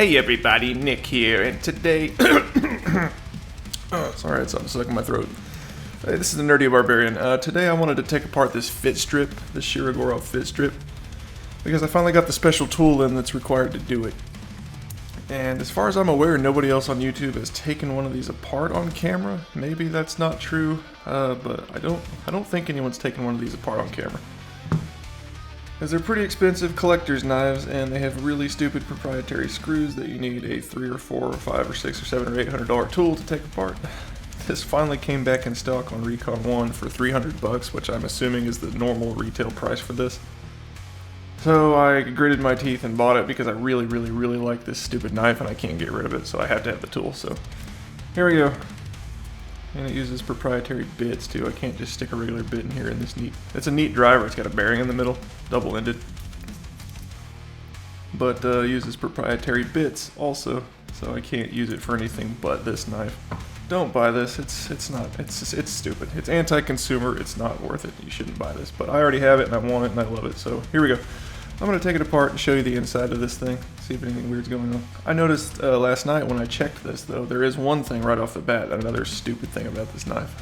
Hey everybody, Nick here, and today... sorry, I had something stuck in my throat. Hey, this is the Nerdy Barbarian. Today I wanted to take apart this fit strip, the Shirogorov Fit Strip, because I finally got the special tool in that's required to do it. And as far as I'm aware, nobody else on YouTube has taken one of these apart on camera. Maybe that's not true, but I don't think anyone's taken one of these apart on camera. Because they're pretty expensive collector's knives, and they have really stupid proprietary screws that you need a $3 or $4 or $5 or $6 or $7 or $800 tool to take apart. This finally came back in stock on Recon 1 for $300, which I'm assuming is the normal retail price for this. So I gritted my teeth and bought it because I really like this stupid knife and I can't get rid of it, so I have to have the tool. So here we go. And it uses proprietary bits too. I can't just stick a regular bit in here in this neat... It's a neat driver. It's got a bearing in the middle, double-ended. But uses proprietary bits also, so I can't use it for anything but this knife. Don't buy this. It's stupid. It's anti-consumer. It's not worth it. You shouldn't buy this. But I already have it and I want it and I love it. So here we go. I'm going to take it apart and show you the inside of this thing, see if anything weird's going on. I noticed last night when I checked this, though, there is one thing right off the bat, another stupid thing about this knife.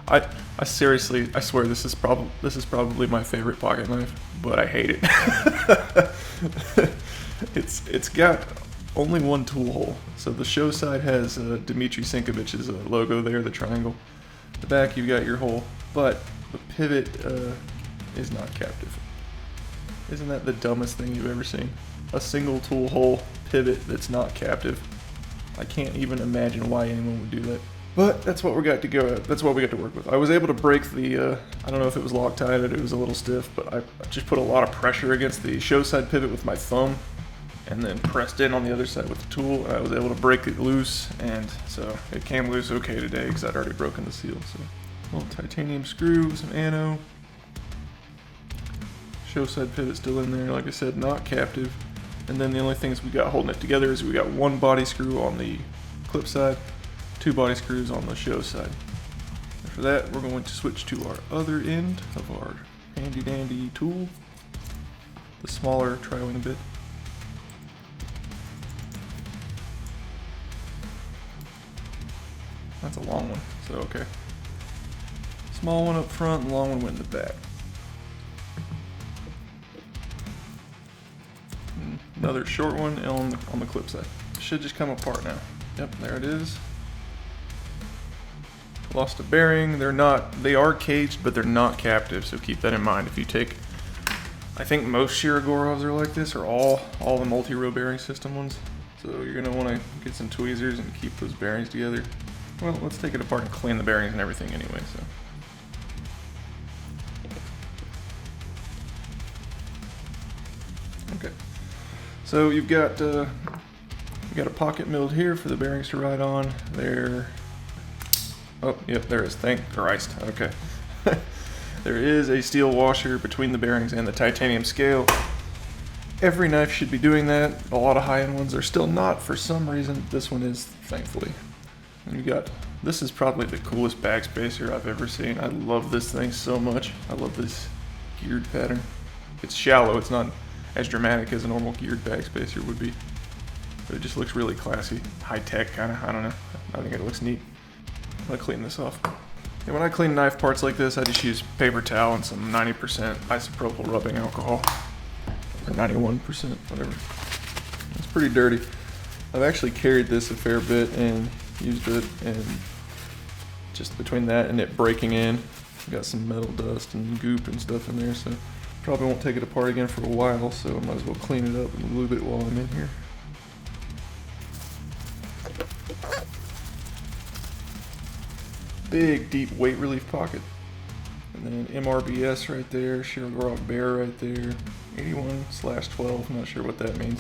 I seriously, I swear this is probably my favorite pocket knife, but I hate it. It's got only one tool hole. So the show side has Dmitry Sinkevich's logo there, the triangle. The back you've got your hole, but the pivot is not captive. Isn't that the dumbest thing you've ever seen? A single tool hole pivot that's not captive. I can't even imagine why anyone would do that. But that's what we got to go. That's what we got to work with. I was able to break the. I don't know if it was Loctite or it was a little stiff, but I just put a lot of pressure against the show side pivot with my thumb, and then pressed in on the other side with the tool, and I was able to break it loose, and so it came loose okay today because I'd already broken the seal. So, a little titanium screw, some ano. Show side pivot still in there, like I said, not captive. And then the only things we got holding it together is we got one body screw on the clip side, two body screws on the show side. After that, we're going to switch to our other end of our handy dandy tool, the smaller tri-wing bit. That's a long one, so okay. Small one up front and long one went in the back. Another short one on the clip side. Should just come apart now. Yep, there it is. Lost a bearing. They are caged, but they're not captive, so keep that in mind. If you take, I think most Shirogorovs are like this, or all the multi-row bearing system ones. So you're gonna want to get some tweezers and keep those bearings together. Well, let's take it apart and clean the bearings and everything anyway. So. Okay. So you've got a pocket milled here for the bearings to ride on. There. Oh, yep, there is. Thank Christ. Okay. There is a steel washer between the bearings and the titanium scale. Every knife should be doing that. A lot of high-end ones are still not for some reason. This one is, thankfully. And you got. This is probably the coolest bag spacer I've ever seen. I love this thing so much. I love this geared pattern. It's shallow. It's not as dramatic as a normal geared bag spacer would be, but it just looks really classy, high-tech kind of. I don't know. I think it looks neat. I'm gonna clean this off. And when I clean knife parts like this, I just use paper towel and some 90% isopropyl rubbing alcohol, or 91%, whatever. It's pretty dirty. I've actually carried this a fair bit and used it, and just between that and it breaking in, got some metal dust and goop and stuff in there, so probably won't take it apart again for a while, so I might as well clean it up and lube it while I'm in here. Big, deep weight relief pocket. And then MRBS right there, Shirogorov Bear right there, 81/12, I'm not sure what that means.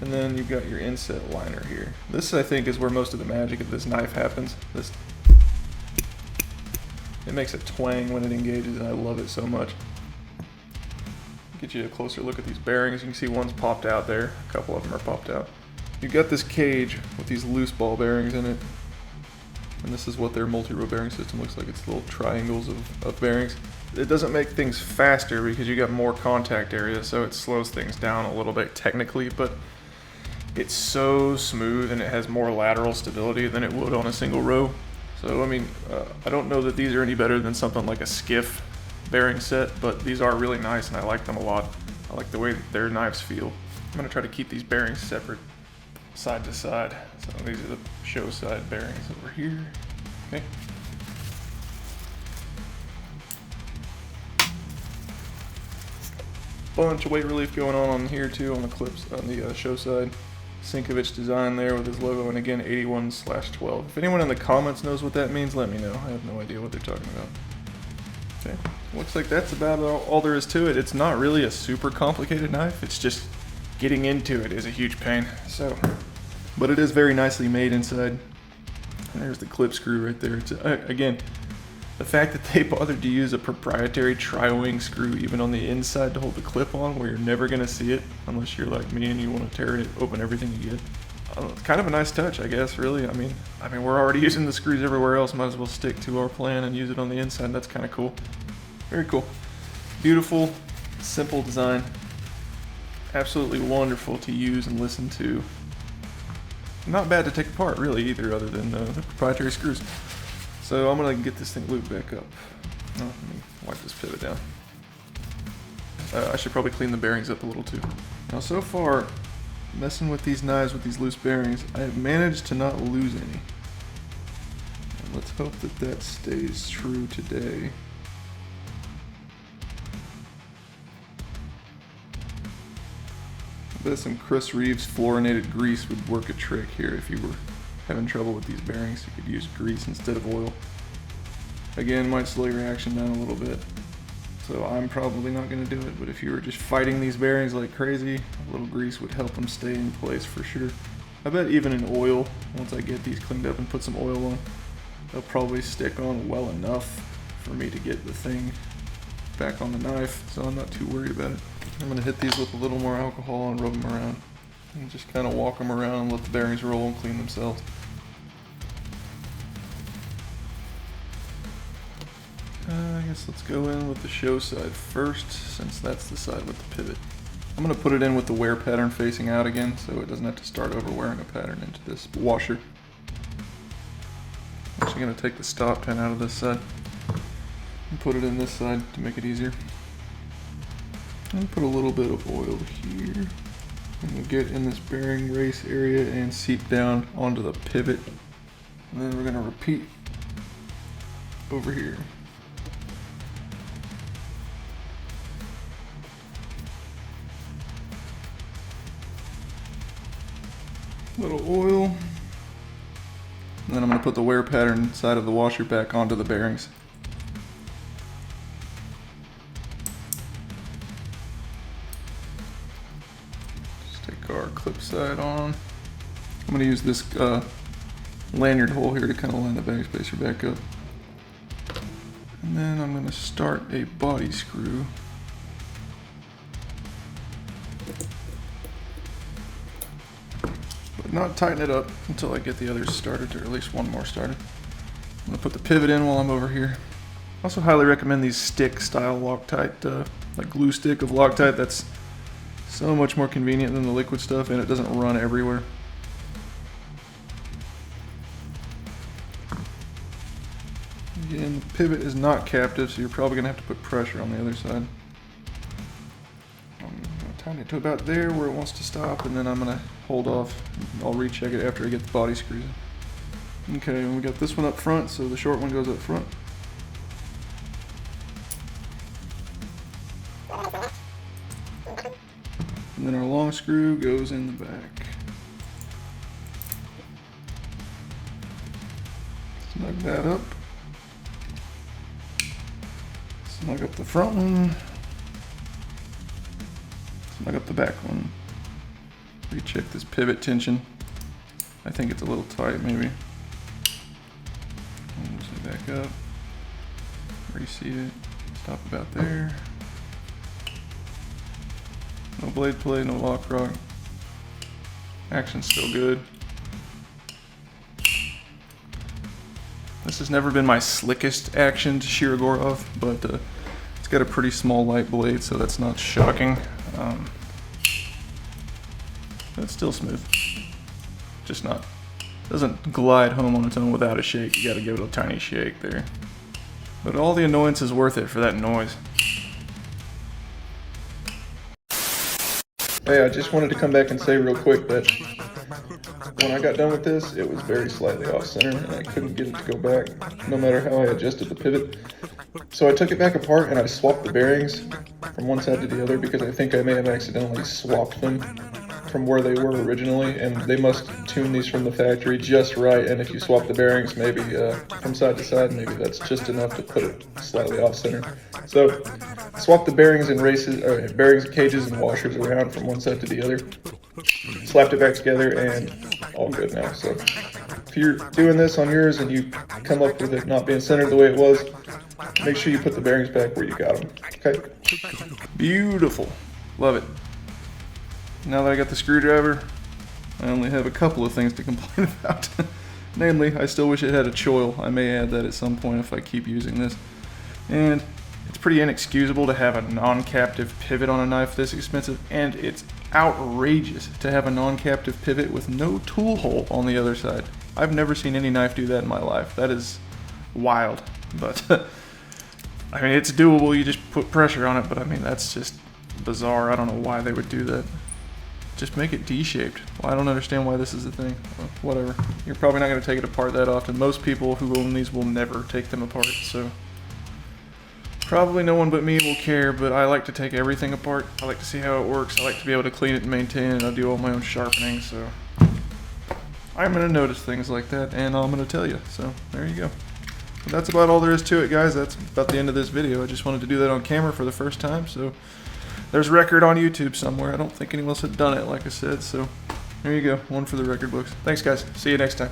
And then you've got your inset liner here. This, I think, is where most of the magic of this knife happens. It makes a twang when it engages, and I love it so much. Get you a closer look at these bearings. You can see one's popped out there. A couple of them are popped out. You've got this cage with these loose ball bearings in it. And this is what their multi-row bearing system looks like. It's little triangles of bearings. It doesn't make things faster because you got more contact area, so it slows things down a little bit technically, but it's so smooth and it has more lateral stability than it would on a single row. So I mean, I don't know that these are any better than something like a skiff bearing set, but these are really nice and I like them a lot. I like the way their knives feel. I'm gonna try to keep these bearings separate, side to side. So these are the show side bearings over here. Okay. Bunch of weight relief going on here too on the clips on the show side. Sinkevich design there with his logo, and again 81/12. If anyone in the comments knows what that means, let me know. I have no idea what they're talking about. Okay, looks like that's about all there is to it. It's not really a super complicated knife. It's just getting into it is a huge pain. So, but it is very nicely made inside. And there's the clip screw right there. It's again, the fact that they bothered to use a proprietary tri-wing screw even on the inside to hold the clip on, where you're never going to see it unless you're like me and you want to tear it open everything you get. It's kind of a nice touch, I guess, really. I mean, we're already using the screws everywhere else. Might as well stick to our plan and use it on the inside. That's kind of cool. Very cool. Beautiful, simple design. Absolutely wonderful to use and listen to. Not bad to take apart, really, either, other than the proprietary screws. So I'm gonna get this thing looped back up. Oh, let me wipe this pivot down. I should probably clean the bearings up a little too. Now so far, messing with these knives with these loose bearings, I have managed to not lose any. And let's hope that that stays true today. I bet some Chris Reeves fluorinated grease would work a trick here if you were having trouble with these bearings. You could use grease instead of oil. Again, might slow your action down a little bit. So I'm probably not going to do it, but if you were just fighting these bearings like crazy, a little grease would help them stay in place for sure. I bet even in oil, once I get these cleaned up and put some oil on, they'll probably stick on well enough for me to get the thing back on the knife, so I'm not too worried about it. I'm going to hit these with a little more alcohol and rub them around. And just kind of walk them around and let the bearings roll and clean themselves. I guess let's go in with the show side first, since that's the side with the pivot. I'm going to put it in with the wear pattern facing out again, so it doesn't have to start over wearing a pattern into this washer. I'm actually going to take the stop pin out of this side and put it in this side to make it easier. And put a little bit of oil here. And we'll get in this bearing race area and seep down onto the pivot. And then we're going to repeat over here. Little oil. And then I'm going to put the wear pattern side of the washer back onto the bearings. Our clip side on. I'm going to use this lanyard hole here to kind of line the bag spacer back up. And then I'm going to start a body screw. But not tighten it up until I get the others started, or at least one more started. I'm going to put the pivot in while I'm over here. Also highly recommend these stick style Loctite, like glue stick of Loctite. That's so much more convenient than the liquid stuff, and it doesn't run everywhere. Again, the pivot is not captive, so you're probably going to have to put pressure on the other side. I'm going to tighten it to about there where it wants to stop, and then I'm going to hold off. I'll recheck it after I get the body screws in. Okay, and we got this one up front, so the short one goes up front. And then our long screw goes in the back. Snug that up. Snug up the front one. Snug up the back one. Recheck this pivot tension. I think it's a little tight maybe. Move it back up. Reseat it. Stop about there. No blade play, no lock rock. Action's still good. This has never been my slickest action to Shirogorov, but it's got a pretty small light blade, so that's not shocking. It's still smooth. Just not, doesn't glide home on its own without a shake. You gotta give it a tiny shake there. But all the annoyance is worth it for that noise. Hey, I just wanted to come back and say real quick that when I got done with this, it was very slightly off center and I couldn't get it to go back, no matter how I adjusted the pivot. So I took it back apart and I swapped the bearings from one side to the other because I think I may have accidentally swapped them from where they were originally, and they must tune these from the factory just right, and if you swap the bearings maybe from side to side, maybe that's just enough to put it slightly off center. So swap the bearings and bearings, cages and washers around from one side to the other, slapped it back together, and all good now. So if you're doing this on yours and you come up with it not being centered the way it was, make sure you put the bearings back where you got them. Okay? Beautiful. Love it. Now that I got the screwdriver, I only have a couple of things to complain about. Namely, I still wish it had a choil. I may add that at some point if I keep using this. And it's pretty inexcusable to have a non-captive pivot on a knife this expensive, and it's outrageous to have a non-captive pivot with no tool hole on the other side. I've never seen any knife do that in my life. That is wild, but I mean, it's doable. You just put pressure on it, but I mean, that's just bizarre. I don't know why they would do that. Just make it D-shaped. Well, I don't understand why this is a thing. Well, whatever. You're probably not going to take it apart that often. Most people who own these will never take them apart, so probably no one but me will care, but I like to take everything apart. I like to see how it works. I like to be able to clean it and maintain it. I do all my own sharpening, so I'm going to notice things like that, and I'm going to tell you. So there you go. But that's about all there is to it, guys. That's about the end of this video. I just wanted to do that on camera for the first time, so there's record on YouTube somewhere. I don't think anyone else had done it, like I said, so there you go. One for the record books. Thanks, guys. See you next time.